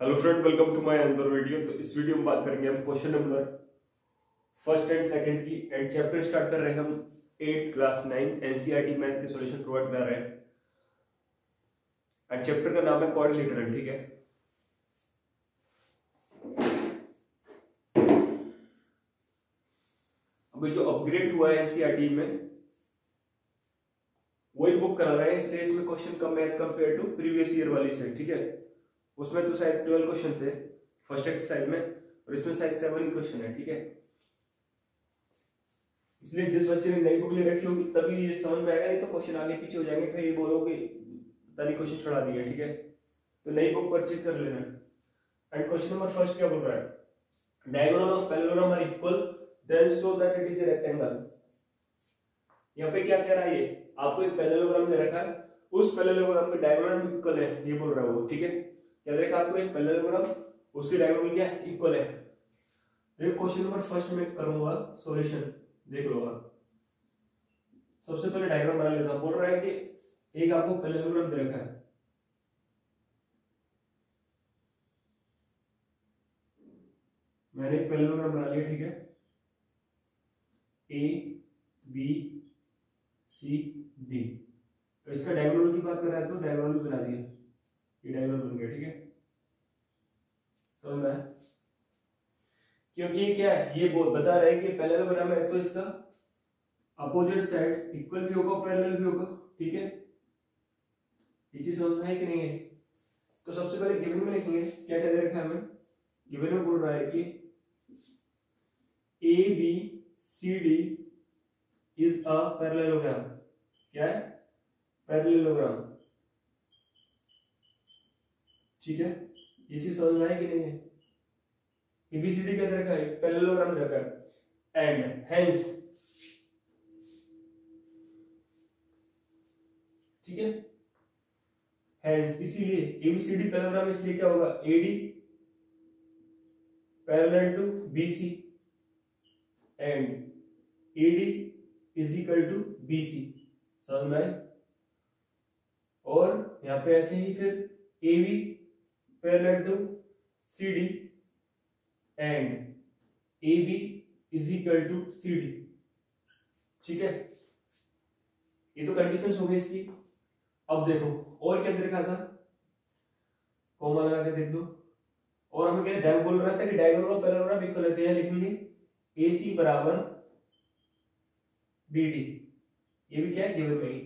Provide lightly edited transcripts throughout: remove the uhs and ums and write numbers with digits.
Hello friend, welcome to my another video. तो इस video में बात करेंगे हम question number first and second की। एंड चैप्टर स्टार्ट कर रहे हैं हम 8th क्लास 9 एनसीईआरटी मैथ के सॉल्यूशन प्रोवाइड कर रहे हैं। एंड चैप्टर का नाम है क्वाड्रिलेटरल। ठीक है, अभी जो अपग्रेड हुआ है एनसीईआरटी में वही बुक करा रहे हैं, इसलिए इसमें क्वेश्चन कम है as compare to previous year वाली से। ठीक है, उसमें तो शायद 12 क्वेश्चन थे फर्स्ट एक्सरसाइज में, और इसमें शायद 7 क्वेश्चन है। ठीक है, इसलिए जिस बच्चे ने नई बुक ले रखी होगी तभी ये समझ में आएगा, नहीं तो क्वेश्चन आगे पीछे हो जाएंगे, फिर ये बोलोगे तभी क्वेश्चन छोड़ा दिया। ठीक है, तो नई बुक परचेज कर लेना। एंड क्वेश्चन नंबर फर्स्ट क्या बोल रहा है, diagonal of parallelogram are equal then show that it is a rectangle. यहाँ पे क्या कह रहा है, ये आपको एक पैरेललोग्राम दे रखा है, उस पैरेललोग्राम के डायगोनल इक्वल है, ये बोल रहा है वो। ठीक है, क्या दे रखा है आपको, एक पैरेललोग्राम, उसके डायगोनल क्या है, इक्वल है। देखो क्वेश्चन नंबर फर्स्ट में करूंगा सॉल्यूशन, देख लो आप। सबसे पहले डायग्राम बना लेता हूं। बोल रहा है कि एक आपको पैरेललोग्राम दे रखा है, मैंने एक पैरेललोग्राम बना लिया। ठीक है, ए बी सी डी, तो इसका डायगोनल की बात कर रहा है तो डायगोनल भी बना दिया, ये डायगोनल बन गया। ठीक है, तो मैं क्योंकि क्या है, ये बता रहे हैं कि पैरेललोग्राम है तो इसका अपोजिट साइड इक्वल भी होगा, पैरेलल भी होगा। ठीक है, ये चीज समझना है कि नहीं है। तो सबसे पहले गिवन में लिखेंगे, क्या क्या दे रखा है हमें। गिवन में बोल रहा है कि A B C D is a parallelogram. क्या है, पैरेललोग्राम। ठीक है, ये चीज समझ में है कि नहीं है। एबीसीडी क्या दे रखा है, पैरेललोग्राम दे रखा है। एंड हेंस, ठीक है, हेंस इसीलिए एबीसीडी पैरेललोग्राम, इसलिए क्या होगा, AD parallel to BC and AD is equal to BC. समझ में आए। और यहां पे ऐसे ही फिर AB parallel to CD and AB is equal to CD। ठीक है, ये तो कंडीशंस हो गई इसकी। अब देखो और क्या देखा था, कॉमा लगा के देख लो। और हमें क्या बोल रहा था कि डायगोनल ऑफ पैरेललोग्राम इक्वल है, तो यहां लिखेंगे AC बराबर BD। ये भी क्या है, गिवन में ही।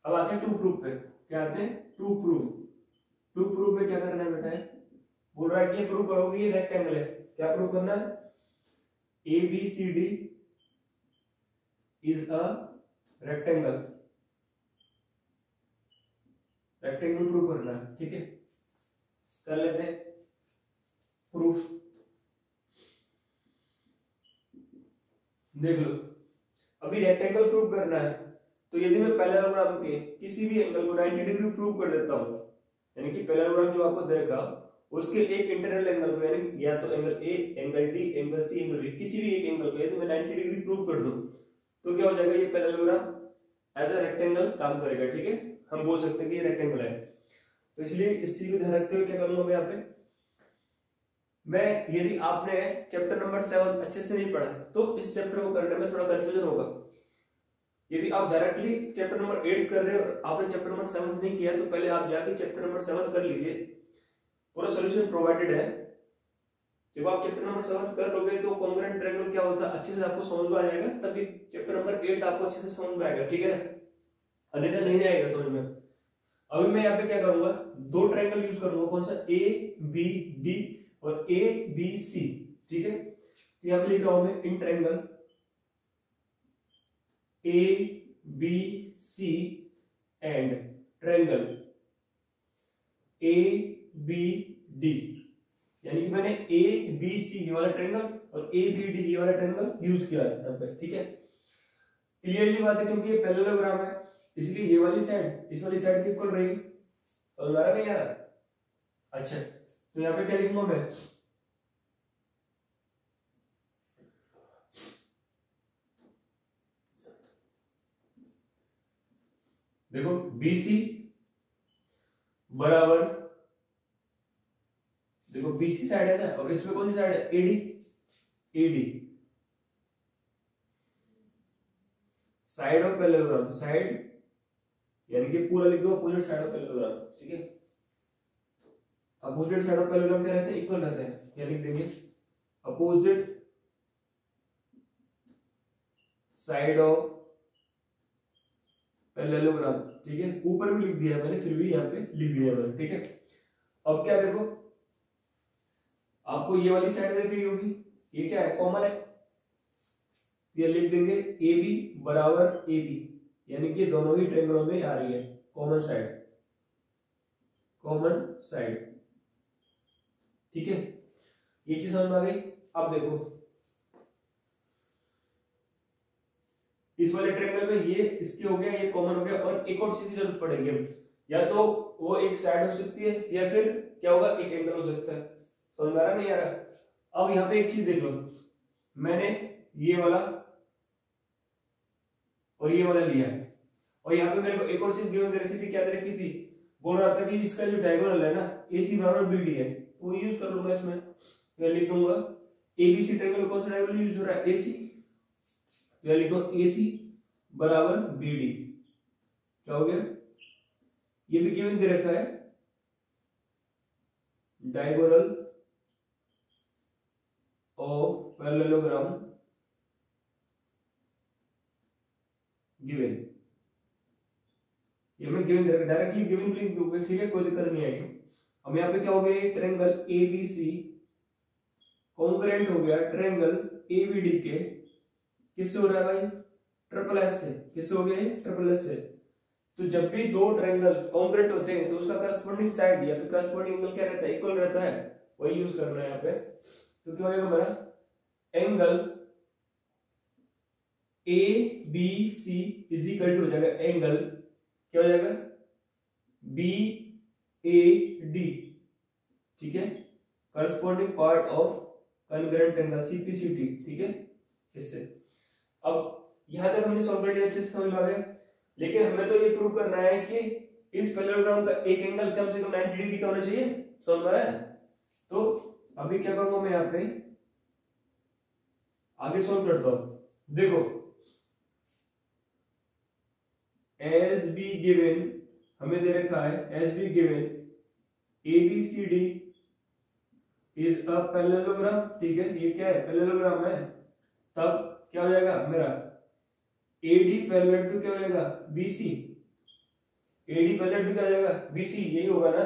अब आते हैं टू प्रूफ पे। क्या आते हैं, टू प्रूफ। टू प्रूफ में क्या करना है बेटा, बोल रहा है कि ये प्रूफ करोगे ये रेक्टेंगल है। क्या प्रूफ करना है, ABCD is a rectangle. Rectangle proof करना है। ठीक है, कर लेते हैं प्रूफ। देख लो, अभी रेक्टेंगल प्रूफ करना है, तो यदि मैं पैरेललोग्राम के किसी भी एंगल को 90 डिग्री प्रूफ कर देता हूं, यानी कि पैरेललोग्राम जो आपको देगा उसके एक इंटरनल एंगल को, यानी या तो angle A, angle D, angle C, angle B, किसी भी एक एंगल को यदि मैं 90 डिग्री प्रूव कर दूं तो क्या हो जाएगा, ये पैरेललोग्राम एज अ रेक्टेंगल काम करेगा। ठीक है, हम बोल सकते हैं कि ये रेक्टेंगल है। तो इसलिए इस चीज को ध्यान रखते हुए क्या करूंगा मैं, यहाँ पे मैं, यदि आपने चैप्टर नंबर 7 अच्छे से नहीं पढ़ा तो इस चैप्टर को करने में थोड़ा कंफ्यूजन होगा। यदि आप डायरेक्टली चैप्टर नंबर 8 कर रहे हो और आपने चैप्टर नंबर 7 नहीं किया, तो पहले आप जाके चैप्टर नंबर 7 कर लीजिए, पूरा सॉल्यूशन प्रोवाइडेड है। जब आप चैप्टर नंबर 7 कर लोगे तो कॉन्ग्रुएंट ट्रायंगल क्या होता है अच्छे से आपको समझ में आ जाएगा, तभी चैप्टर नंबर 8 आपको अच्छे से समझ में आएगा। ठीक है, अन्यथा नहीं आएगा समझ में। अभी मैं यहाँ पे क्या करूंगा, दो ट्रायंगल यूज करूंगा, कौन सा, ABD और ABC। ठीक है, तो यहाँ पे लिख रहा हूं मैं in triangle ABC and triangle ABD, यानी कि मैंने ABC ये वाला ट्रायंगल और ABD ये वाला ट्रायंगल यूज किया है यहाँ पे। ठीक है, क्लियरली बात है, क्योंकि ये पैरेललोग्राम है इसलिए ये वाली साइड इस वाली साइड की इक्वल रहेगी। समझ आ रहा नहीं यार। अच्छा, तो यहाँ पे क्या लिखूंगा मैं, देखो BC बराबर बीसी साइड है ना, और इसमें कौन सी साइड है, AD, AD side of parallelogram, side यानी कि पूरा लिख दो अपोजिट साइड ऑफ पैरेललोग्राम, ठीक है। अपोजिट साइड ऑफ पैरेललोग्राम क्या रहते हैं, इक्वल रहते हैं, क्या लिख देंगे, अपोजिट साइड ऑफ पैरेललोग्राम, ठीक है। ऊपर भी लिख दिया मैंने, फिर भी यहाँ पे लिख दिया मैंने, ठीक है। अब क्या देखो, आपको ये वाली साइड दिख रही होगी, ये क्या है, कॉमन है, ये लिख देंगे ए बी बराबर ए बी, यानी कि दोनों ही ट्रायंगलों में आ रही है कॉमन साइड, कॉमन साइड, ठीक है। ये चीज समझ में आ गई। अब देखो इस वाले ट्रायंगल में ये इसके हो गया, ये कॉमन हो गया, और एक और चीज की जरूरत पड़ेगी, या तो वो एक साइड हो सकती है या फिर क्या होगा, एक एंगल हो सकता है। समझ में आ रहा नहीं आ रहा। अब यहाँ पे एक चीज देख लो, मैंने ये वाला और ये वाला लिया है, और यहाँ पे मेरे को एक और चीज गिवन दे रखी थी, क्या दे रखी थी, बोल रहा था कि इसका जो डायगोनल है ना AC बराबर BD है, तो यूज कर लूंगा इसमें, मैं लिख दूंगा ABC ट्रायंगल, कौन सा डायगोनल यूज हो रहा है, AC, तो लिख दो AC बराबर BD, क्या हो गया, ये भी गिवन दे रखा है, डायगोनल ऑफ पैरेललोग्राम गिवन, ये मैं गिवन डायरेक्टली गिवन लिख दूंगा, ठीक है, कोई दिक्कत नहीं आएगी। अब यहाँ पे क्या हो गया, ट्रायंगल ABC कॉन्करेंट हो गया ट्रायंगल ABD के, किससे हो रहा है भाई, ट्रिपल एस से, किससे हो गया, ट्रिपल एस से। तो जब भी दो ट्रायंगल कॉन्करेंट होते हैं तो उसका करस्पॉन्डिंग साइड या फिर करस्पॉन्डिंग एंगल क्या रहता है, इक्वल रहता है, वही यूज करना है यहाँ पे। तो क्या होगा मेरा angle ABC is equal to हो जाएगा एंगल, क्या हो जाएगा, BAD, ठीक है, corresponding part of concurrent angle CPCT, ठीक है, इससे। अब यहां तक हमने सॉल्व कर लिया, अच्छे से समझ में आ गया। लेकिन हमें तो ये प्रूव करना है कि इस पैरेललोग्राम का एक एंगल कम से कम 90 डिग्री का होना चाहिए, समझ में आ रहा है। तो अभी क्या करूंगा मैं, यहाँ पे आगे सॉल्व करता हूं। देखो एज बी गिवन, हमें दे रखा है as be given ABCD is a parallelogram, ठीक है, ये क्या है, पैरेललोग्राम है। तब क्या हो जाएगा मेरा AD पैरेलल टू क्या हो जाएगा, BC, AD पैरेलल टू क्या हो जाएगा, BC, यही होगा ना,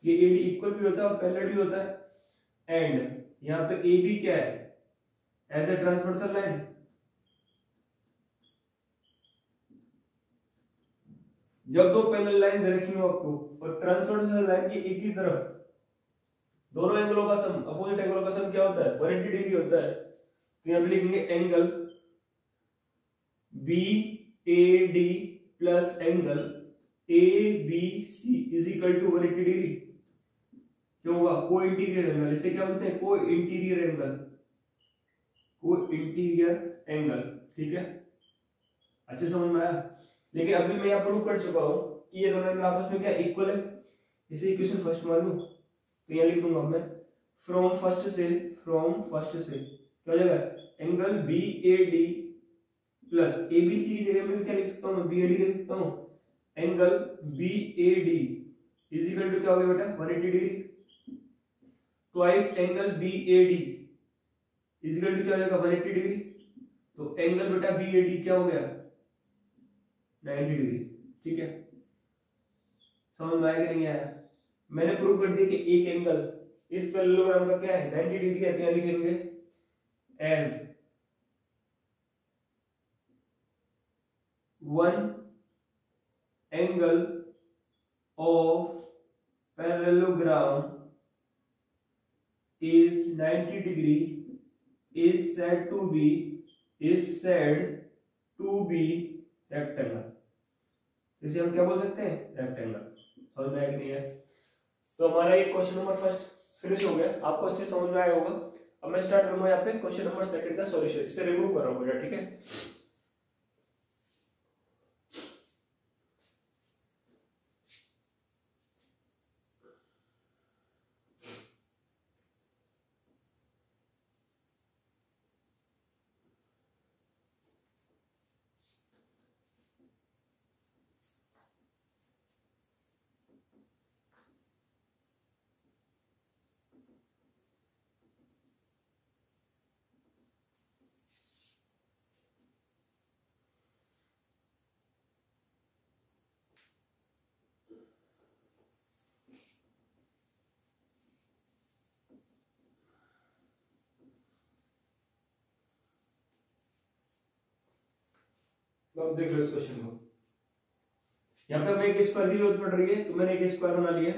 ये AD इक्वल भी होता है और पैरेलल भी होता है। एंड यहाँ पे AB क्या है, एज ए ट्रांसवर्सल लाइन, जब दो पैरेलल लाइन दे रखी हो आपको और ट्रांसवर्सल लाइन की एक ही तरफ दोनों एंगलों का सम, अपोजिट एंगलों का सम क्या होता है, 180 डिग्री होता है। तो यहाँ पे लिखेंगे angle BAD plus angle ABC is equal to 180 degree, क्या होगा, को इंटीरियर एंगल, इसे क्या बोलते हैं, को इंटीरियर एंगल, को इंटीरियर एंगल, ठीक है, अच्छे समझ में आया। लेकिन अभी मैं यहाँ प्रूव कर चुका हूं कि ये दोनों एंगल आपस में क्या इक्वल है, इसे इक्वेशन फर्स्ट मान लूं, तो यहाँ लिख दूंगा मैं फ्रॉम फर्स्ट से क्या हो जाएगा, एंगल BAD प्लस ABC की जगह में क्या लिख सकता हूँ, BAD लिख सकता हूँ, angle BAD is equal to क्या हो गया बेटा, 180 degree, twice angle BAD is equal to क्या हो जाएगा, 180 डिग्री। तो एंगल बेटा BAD क्या हो गया, 90 डिग्री, ठीक है। समझ में आया कि नहीं आया। मैंने प्रूव कर दिया कि एक एंगल इस पैरेललोग्राम का क्या है, 90 डिग्री है, तो यहाँ लिखेंगे as one angle of parallelogram is 90 degree is said to be rectangle। इसे हम क्या बोल सकते हैं, रेक्टेंगल। समझ में आया कि नहीं है। तो हमारा ये क्वेश्चन नंबर फर्स्ट फिनिश हो गया, आपको अच्छे समझ में आया होगा। अब मैं स्टार्ट करूंगा यहाँ पे क्वेश्चन नंबर सेकंड का सॉल्यूशन, इसे रिमूव कर रहा हूँ बेटा, ठीक है। अब देख लो इस क्वेश्चन को। यहाँ पे हमें एक स्क्वायर की जरूरत पड़ रही है, तो मैंने एक स्क्वायर बना लिया,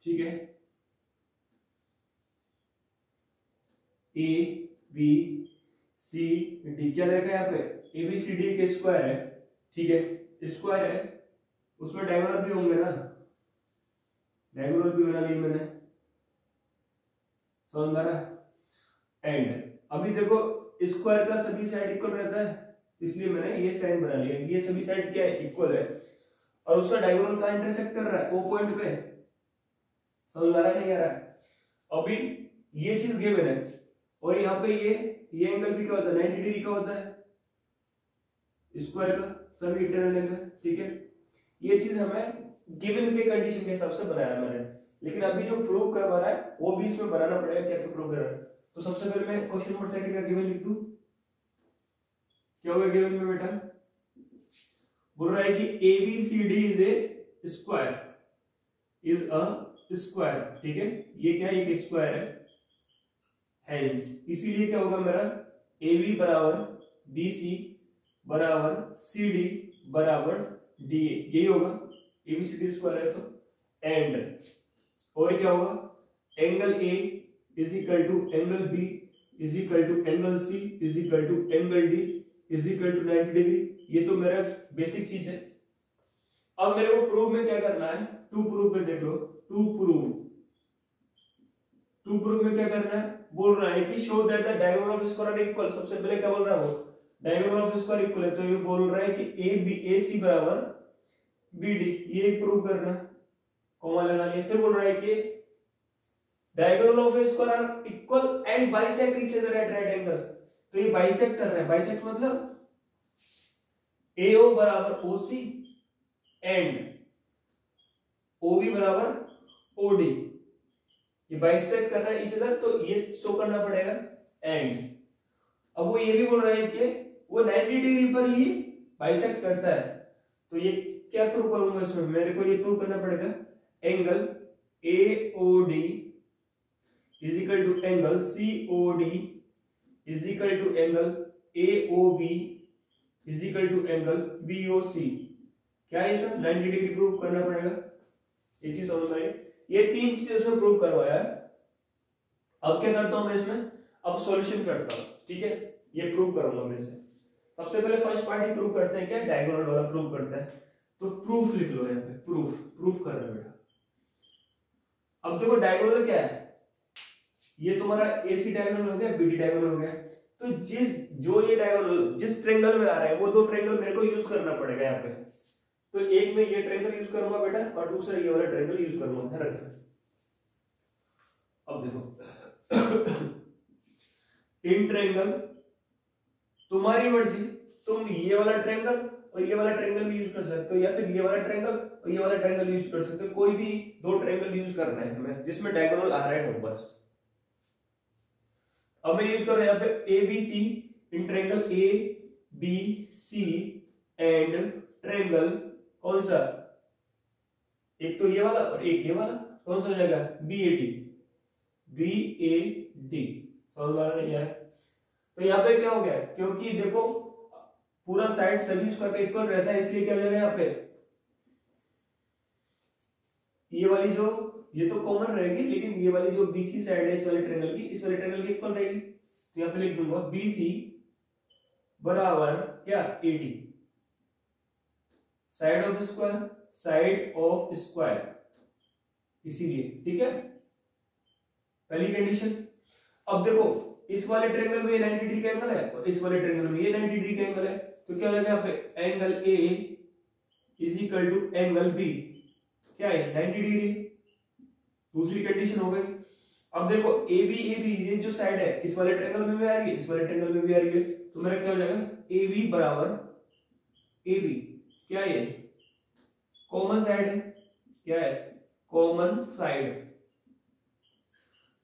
ठीक है। ए बी सी डी, क्या देखा यहाँ पे, ए बी सी डी एक स्क्वायर है, ठीक है, स्क्वायर है, उसमें डायगोनल भी होंगे ना, डायगोनल भी बना लिया मैंने, समझ में आ रहा है। एंड अभी देखो स्क्वायर का सभी साइड इक्वल रहता है, इसलिए मैंने ये साइन बना लिया, ये सभी साइड क्या है, इक्वल है, और उसका डायगोनल कहां इंटरसेक्ट कर रहा है, ओ पॉइंट पे, समझ आ रहा है नहीं आ रहा है। अभी ये चीज गिवन है, और यहाँ पे ये एंगल भी क्या होता है, 90 डिग्री का होता है स्क्वायर का सभी इंटरनल एंगल, ठीक है। ये चीज हमें गिवन के कंडीशन के हिसाब से बनाया मैंने, लेकिन अभी जो प्रूव करवा रहा है वो भी इसमें बनाना पड़ेगा, क्या क्या प्रूव कर रहा है। तो सबसे पहले मैं क्वेश्चन नंबर सेकंड का गिवन लिख दूं, क्या होगा गिवन में बेटा, बोल रहा है कि ABCD is a square, is a square, ठीक है, ये क्या है, एक स्क्वायर है, हेंस इसीलिए क्या होगा मेरा, AB बराबर BC बराबर CD बराबर DA, यही होगा, ABCD स्क्वायर है तो। एंड और क्या होगा, angle A is equal to angle B is equal to angle C is equal to angle D is equal to 90 degree, ये तो मेरा बेसिक चीज है। अब मेरे को प्रूव में क्या करना है, टू प्रूव में देख लो, टू प्रूव में क्या करना है, बोल रहा है कि show that the diagonal of square are equal, सबसे पहले क्या बोल रहा है वो, डायगोनल ऑफ स्क्वायर इक्वल है, तो ये बोल रहा है कि AC बराबर BD, ये प्रूव करना, कॉमा लगा लिया। फिर बोल रहा है कि diagonal of square are equal and bisect each other at right angle, तो ये बाइसेक्ट कर रहा है, बाइसेक्ट मतलब AO बराबर OC एंड OB बराबर OD, ये बाइसेक्ट कर रहा है ईच अदर, तो ये शो करना पड़ेगा। एंड अब वो ये भी बोल रहा है कि वो 90 डिग्री पर ही बाइसेक्ट करता है, तो ये क्या प्रूव करूंगा इसमें, मेरे को ये प्रूव करना पड़ेगा, angle AOD is equal to angle COD is equal to angle AOB is equal to angle BOC, क्या है सब 90 डिग्री प्रूव करना पड़ेगा, ये चीज समझ में आई। ये तीन चीजें इसमें प्रूव करवाया है। अब क्या करता हूं मैं इसमें, अब सॉल्यूशन करता हूं, ठीक है, ये प्रूव करूंगा मैं इसे। सबसे पहले फर्स्ट पार्ट ही प्रूव करते हैं, क्या डायगोनल वाला प्रूव करते हैं, तो प्रूफ लिख लो यहाँ पे, प्रूफ कर रहे हैं बेटा। अब देखो डायगोनल क्या है, ये तुम्हारा AC डायगोनल हो गया, BD डायगोनल हो गया, तो जो ये डायगोनल जिस ट्रायंगल में आ रहा है वो दो ट्रायंगल मेरे को यूज करना पड़ेगा यहाँ पे, तो एक में ये ट्रायंगल यूज करूंगा बेटा, और दूसरा ये वाला ट्रायंगल यूज करूंगा, ध्यान रखना। अब देखो इन ट्रायंगल तुम्हारी मर्जी, तुम ये वाला ट्रायंगल और ये वाला ट्रायंगल भी यूज कर सकते हो, या फिर ये वाला ट्रायंगल और ये वाला ट्रायंगल यूज कर सकते हो, कोई भी दो ट्रायंगल यूज करना है हमें जिसमें डायगोनल आ रहे हो बस। अब मैं यूज कर रहा हूं यहाँ पे ABC in triangle ABC and triangle कौन सा, एक तो ये वाला और एक ये वाला, कौन सा हो जाएगा BAD, समझ आ रहा है। तो यहाँ पे क्या हो गया, क्योंकि देखो पूरा साइड सभी स्क्वायर पे इक्वल रहता है, इसलिए क्या हो जाएगा यहाँ पे ये वाली जो, ये तो कॉमन रहेगी, लेकिन ये वाली जो BC साइड है इस वाले ट्रायंगल की, इस वाले ट्रायंगल की इक्वल रहेगी, तो यहाँ पे लिख दूंगा BC बराबर क्या AD, साइड ऑफ स्क्वायर, इसीलिए, ठीक है, पहली कंडीशन। अब देखो इस वाले ट्रायंगल में 90 डिग्री का एंगल है और इस वाले ट्रायंगल में ये 90 डिग्री का एंगल है, तो क्या हो जाएगा यहाँ पे angle A is equal to angle B, क्या है 90 डिग्री, दूसरी कंडीशन हो गई। अब देखो AB ये जो साइड है इस वाले ट्रायंगल में भी आ रही है, इस वाले ट्रायंगल में भी आ रही है, तो मेरा क्या हो जाएगा AB बराबर AB, क्या है कॉमन साइड है, क्या है कॉमन साइड,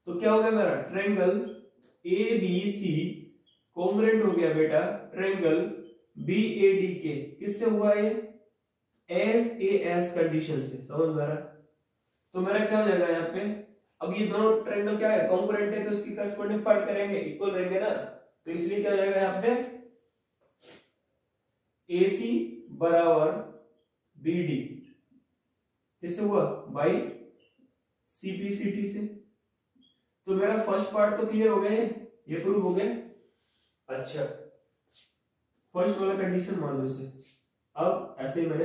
तो क्या हो गया मेरा ट्रायंगल ABC कॉन्ग्रुएंट हो गया बेटा ट्रायंगल BAD के, किससे हुआ ये SAS कंडीशन से, समझ में आ रहा। तो मेरा क्या हो जाएगा यहाँ पे, अब ये दोनों ट्रायंगल क्या है कॉन्ग्रुएंट है, तो इसकी करस्पॉन्डिंग पार्ट करेंगे इक्वल रहेंगे ना, तो इसलिए क्या हो जाएगा यहाँ पे AC बराबर BD किससे हुआ? बाई CPCT से। तो मेरा फर्स्ट पार्ट तो क्लियर हो गया, ये प्रूव हो गया। अच्छा, फर्स्ट वाला कंडीशन मान लो इसे। अब ऐसे ही मैंने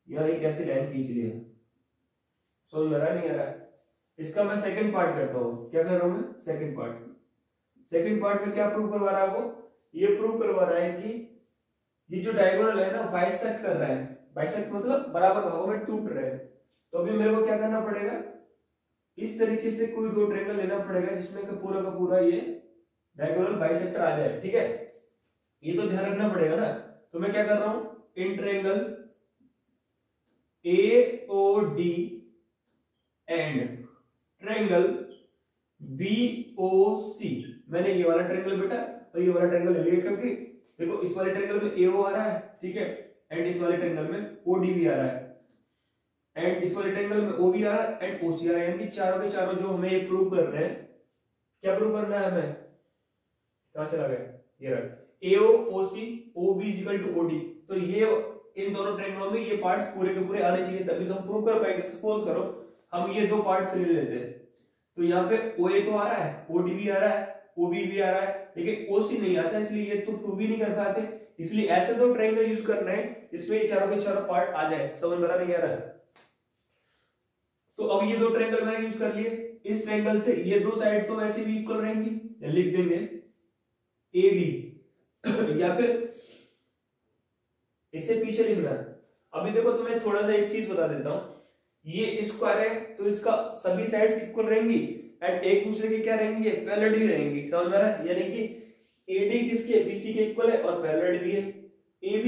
यहाँ एक ऐसी लाइन खींच लिया, समझ में आ रहा है नहीं आ रहा है? इसका मैं सेकंड पार्ट करता हूँ। क्या कर रहा हूँ मैं? Second part. सेकंड पार्ट में क्या प्रूव करवा रहा है वो? ये प्रूव करवा रहा है कि ये जो डायगोनल है ना बाइसेक्ट कर रहा है। बाइसेक्ट मतलब बराबर भागों में टूट रहे हैं। तो अभी मेरे को क्या करना पड़ेगा? इस तरीके से कोई दो ट्रायंगल लेना पड़ेगा जिसमें का पूरा ये डायगोनल बाइसेक्टर आ जाए। ठीक है, ये तो ध्यान रखना पड़ेगा ना। तो मैं क्या कर रहा हूं? In triangle AOD and triangle BOC, मैंने ये वाला ट्रायंगल बेटा और ये वाला ट्रायंगल ले लिया, क्योंकि देखो इस वाले ट्रायंगल में AO आ रहा है, ठीक है, एंड इस वाले ट्रायंगल में OD भी आ रहा है, एंड इस वाले ट्रायंगल में O भी आ रहा है एंड OC आ रहा है। यानी चारों के चारों जो हमें ये प्रूव कर रहे हैं, क्या प्रूव करना है हमें? कहां चला गया? ये रहा, AOC OB = OD। तो ये इन दोनों ट्रायंगलों में ये पार्ट्स पूरे के पूरे आने चाहिए, तभी तो हम प्रूव कर पाएंगे। सपोज करो हम ये दो पार्ट्स ले लेते हैं, तो यहाँ पे OA तो आ रहा है, OD भी आ रहा है, OB भी आ रहा है, लेकिन OC नहीं आता, इसलिए ये तो प्रूव ही नहीं कर पाते। इसलिए ऐसे दो ट्रायंगल यूज करना है इसमें ये चारों के चारों पार्ट आ जाए। समझ में नहीं आ रहा है? तो अब ये दो ट्रायंगल मैंने यूज कर लिए। इस ट्रायंगल से ये दो साइड तो वैसे भी इक्वल रहेंगी, लिख देंगे AD या फिर इसे पीछे लिखना है। अभी देखो तुम्हें थोड़ा सा एक चीज बता देता हूं, ये स्क्वायर है तो इसका सभी साइड्स इक्वल रहेंगी एंड एक दूसरे के क्या रहेंगी? पैरेलल भी रहेंगी। समझ में आ रहा है? यानी कि AD किसके? BC के इक्वल है और पैरेलल भी है, AB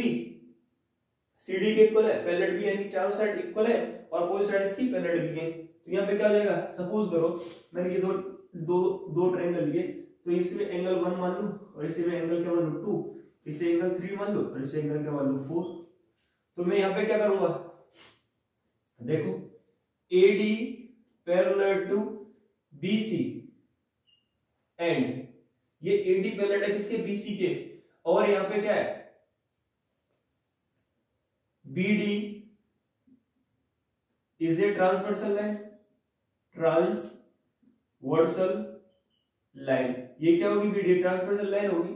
CD के इक्वल है, पैरेलल भी है, यानी चारों साइड इक्वल है और कोई साइड इसकी पैरेलल भी है। तो यहाँ पे क्या हो जाएगा? सपोज करो मैंने ये दो ट्रायंगल लिए, तो इसमें एंगल 1 मान लूं और इसे मैं एंगल क्या मान लूं? 2, इसे एंगल 3 मान लूं और इसे एंगल क्या मान लूं? 4। तो मैं यहाँ पे क्या करूंगा? देखो AD parallel to BC and ये AD पैरेलल है किसके? BC के, और यहाँ पे क्या है? BD is a transversal line, transversal line. ये क्या होगी? BD ट्रांसवर्सल लाइन होगी।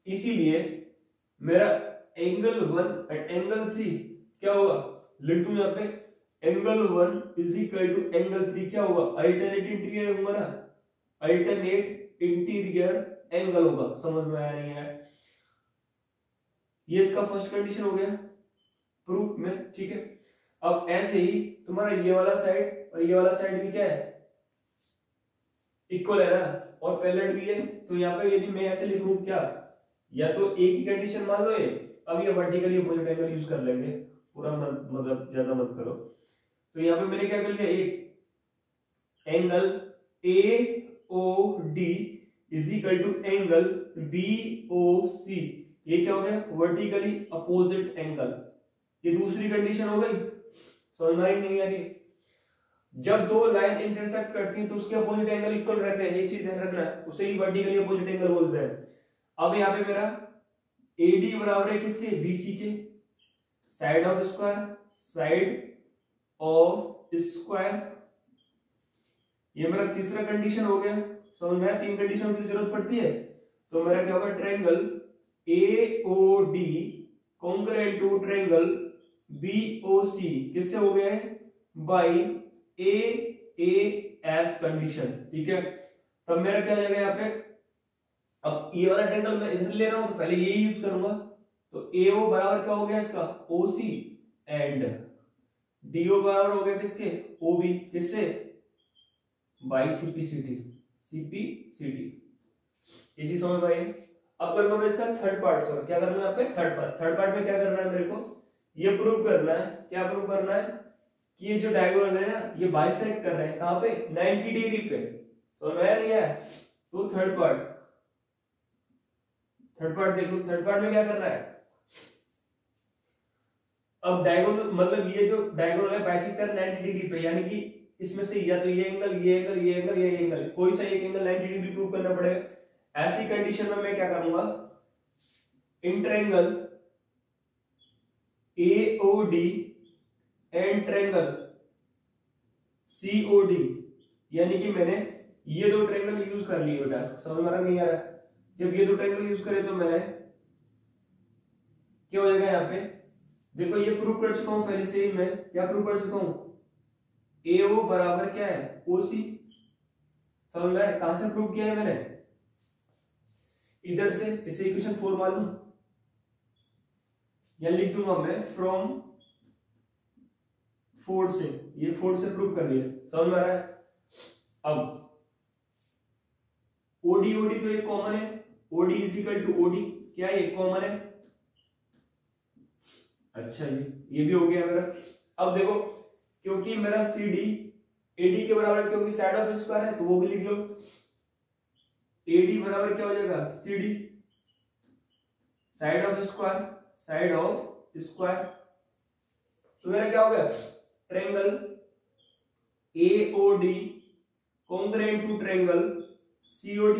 इसीलिए मेरा एंगल 1 एंड एंगल 3 क्या होगा? लिख दूं यहाँ पे angle 1 is equal to angle 3 क्या होगा? अल्टरनेट इंटीरियर होगा ना, अल्टरनेट इंटीरियर एंगल होगा। समझ में आया नहीं आया? ये इसका फर्स्ट कंडीशन हो गया प्रूफ में। ठीक है, अब ऐसे ही तुम्हारा ये वाला साइड और ये वाला साइड भी क्या है? इक्वल है ना और पैरेलल भी है। तो यहाँ पे यदि मैं ऐसे लिखूं क्या, या तो एक ही कंडीशन मान लो ये, अब ये वर्टिकली अपोजिट एंगल यूज कर लेंगे, पूरा मतलब ज्यादा मत करो। तो यहाँ पे मैंने क्या कर लिया? एक angle AOD is equal to angle BOC, ये क्या हो गया? Vertically opposite angle. ये दूसरी कंडीशन हो गई। समझ में नहीं आ रही? जब दो लाइन इंटरसेक्ट करती हैं तो उसके अपोजिट एंगल इक्वल रहते हैं, ये चीज ध्यान रखना है, उसे ही वर्टिकली अपोजिट एंगल बोलते हैं। अब यहाँ पे मेरा AD बराबर है किसके? BC के, side of square, side of square. ये मेरा तीसरा कंडीशन हो गया। समझ में? 3 कंडीशन की जरूरत पड़ती है। तो मेरा क्या होगा? Triangle AOD concurrent to triangle BOC किससे हो गया है? By AAS condition. ठीक है, तब मेरा क्या जाएगा यहाँ पे? अब ये वाला ट्रायंगल मैं इधर ले रहा हूं तो पहले ये यूज करूंगा। तो AO बराबर क्या हो गया इसका? OC एंड DO बराबर हो गया किसके? OB किससे? By CPCT। ये चीज समझ में आई? अब करूंगा मैं इसका थर्ड पार्ट सॉल्व। क्या करना है यहाँ पे? थर्ड पार्ट में क्या करना है मेरे को? ये प्रूव करना है। क्या प्रूव करना है? कि ये जो डायगोनल है ना ये बाइसेक्ट कर रहे हैं, कहां पे? 90 डिग्री पे। तो मैं नहीं है तो थर्ड पार्ट देख लो। थर्ड पार्ट में क्या करना है? अब डायगोनल मतलब ये जो डायगोनल है बाइसेक्ट कर 90 डिग्री पे, यानी कि इसमें से या तो ये एंगल, ये एंगल, ये एंगल, ये एंगल, कोई सा एक एंगल 90 डिग्री प्रूव करना पड़ेगा। ऐसी कंडीशन में मैं क्या करूंगा? In triangle AOD and triangle COD, यानी कि मैंने ये दो ट्रायंगल यूज कर लिए बेटा, समझ में आ रहा नहीं आ रहा? जब ये दो ट्रायंगल यूज करे तो मैंने क्या हो जाएगा यहाँ पे, देखो ये प्रूव कर चुका हूं पहले से ही, मैं क्या प्रूव कर चुका हूं, AO बराबर क्या है OC, समझ में आया? कहां से प्रूव किया है मैंने, इधर से, इसे इक्वेशन 4 मान लूं या लिख दूंगा मैं फ्रॉम 4 से, ये 4 से प्रूव कर लिया, समझ में आ रहा है? अब OD तो ये कॉमन है, OD is equal to OD, क्या है ये कॉमन है, अच्छा ये भी हो गया मेरा। अब देखो क्योंकि मेरा CD AD के बराबर है, क्योंकि साइड ऑफ स्क्वायर है तो वो भी लिख लो, AD बराबर क्या हो जाएगा CD side of square, side of square, तो मेरा क्या हो गया, triangle AOD congruent to triangle COD,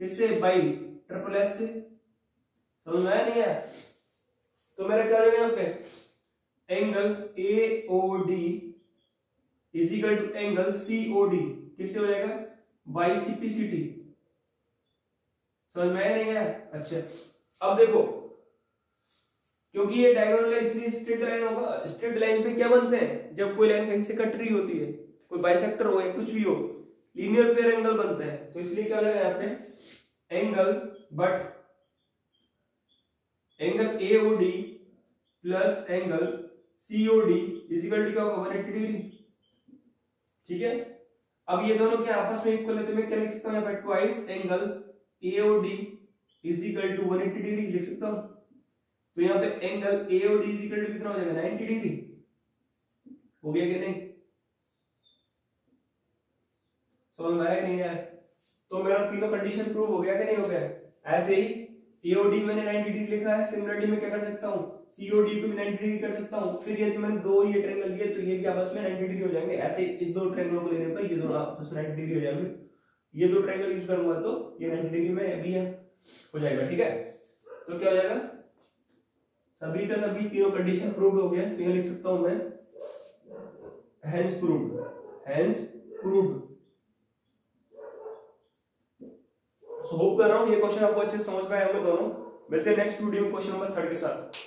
किससे, बाई ट्रिपल एस से, समझ में आया नहीं आया? तो मेरा क्या हो जाएगा यहाँ पे, angle AOD is equal to angle COD, किससे हो जाएगा, बाई CPCT, समझ में आया नहीं आया? अच्छा अब देखो क्योंकि ये डायगोनल है इसलिए स्ट्रेट लाइन होगा, स्ट्रेट लाइन पे क्या बनते हैं, जब कोई लाइन कहीं से कट रही होती है, कोई बाइसेक्टर हो या कुछ भी हो, लीनियर पेयर एंगल बनता है, तो इसलिए क्या हो जाएगा यहाँ पे angle, but angle AOD plus angle COD is equal to क्या होगा, 180 डिग्री, ठीक है? अब ये दोनों क्या आपस में इक्वल है, तो मैं क्या लिख सकता हूँ यहाँ पे, twice angle AOD is equal to 180 degree लिख सकता हूँ, तो यहाँ पे angle AOD is equal to कितना हो जाएगा, 90 डिग्री, हो गया कि नहीं, समझ में आया नहीं आया? तो मेरा तीनों कंडीशन प्रूव हो गया कि नहीं हो गया? ऐसे ही AOD मैंने 90 डिग्री लिखा है, सिमिलरली मैं क्या कर सकता हूँ, COD को भी 90 डिग्री कर सकता हूँ, फिर यदि मैंने दो ये ट्रायंगल लिए तो ये भी आपस में 90 डिग्री हो जाएंगे, ऐसे इन दो ट्रायंगलों को लेने पर ये दोनों आपस में 90 डिग्री हो जाएंगे, ये दो ट्रायंगल यूज करूंगा तो ये 90 डिग्री में अभी हो जाएगा, ठीक है? तो क्या हो जाएगा, सभी का सभी तीनों कंडीशन प्रूव्ड हो गया, तो यहां लिख सकता हूं मैं hence proved, hence proved. So hope कर रहा हूं ये क्वेश्चन आपको अच्छे से समझ में आए होंगे दोनों। मिलते हैं नेक्स्ट वीडियो में क्वेश्चन नंबर 3 के साथ।